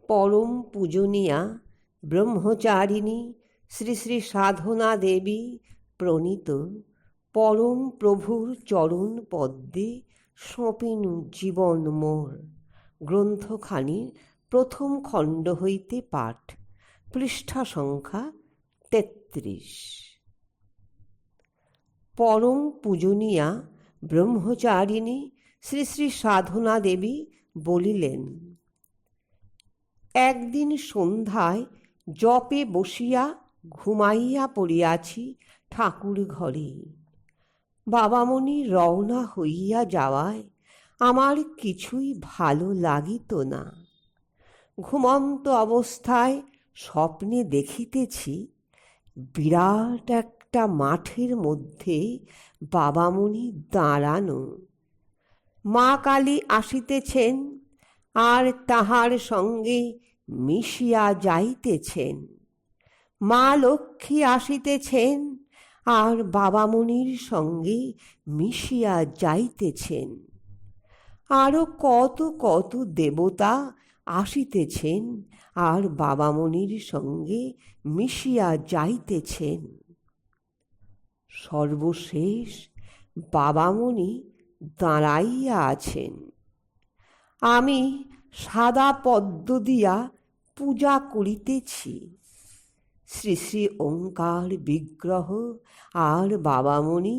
পরম পূজনীয়া ব্রহ্মচারিণী শ্রী শ্রী সাধনা দেবী প্রণীত পরম প্রভুর চরণ পদ্মে সঁপিনু জীবন মোর গ্রন্থখানির প্রথম খণ্ড হইতে পাঠ, পৃষ্ঠা সংখ্যা ৩৩। পরম পূজনীয়া ব্রহ্মচারিণী শ্রী শ্রী সাধনা দেবী বলিলেন, একদিন সন্ধ্যায় জপে বসিয়া ঘুমাইয়া পড়িয়াছি ঠাকুর ঘরে। বাবামণি রওনা হইয়া যাওয়ায় আমার কিছুই ভালো লাগিত না। ঘুমন্ত অবস্থায় স্বপ্নে দেখিতেছি বিরাট একটা মাঠের মধ্যে বাবামণি দাঁড়ানো। মা কালী আসিতেছেন আর তাহার সঙ্গে মিশিয়া যাইতেছেন। মা লক্ষ্মী আসিতেছেন আর বাবামণির সঙ্গে মিশিয়া যাইতেছেন। আরও কত কত দেবতা আসিতেছেন আর বাবামণির সঙ্গে মিশিয়া যাইতেছেন। সর্বশেষ বাবামণি দাঁড়াইয়া আছেন। আমি সাদা পদ্ম দিয়া পূজা করিতেছি। শ্রী শ্রী ওঙ্কার বিগ্রহ আর বাবামণি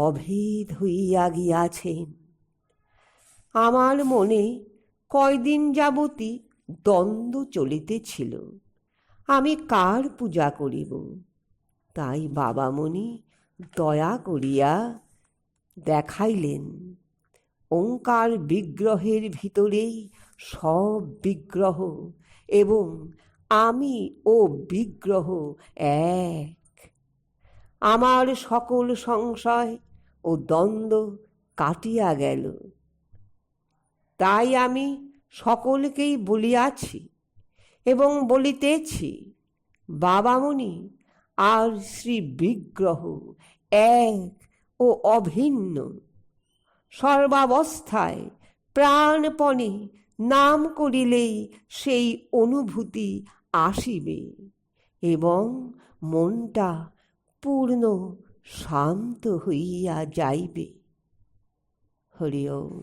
অভেদ হইয়া গিয়াছেন। আমার মনে কয়দিন যাবতই দ্বন্দ্ব চলিতেছিল, আমি কার পূজা করিব। তাই বাবামণি দয়া করিয়া দেখাইলেন, ওঙ্কার বিগ্রহের ভিতরেই সব বিগ্রহ এবং আমি ও বিগ্রহ এক। আমার সকল সংশয় ও দ্বন্দ্ব কাটিয়া গেল। তাই আমি সকলকেই বলিয়াছি এবং বলিতেছি, বাবামণি আর শ্রী বিগ্রহ এক ও অভিন্ন। সর্বাবস্থায় প্রাণপণে নাম করিলেই সেই অনুভূতি আসিবে এবং মনটা পূর্ণ শান্ত হইয়া যাইবে। হরি ওম।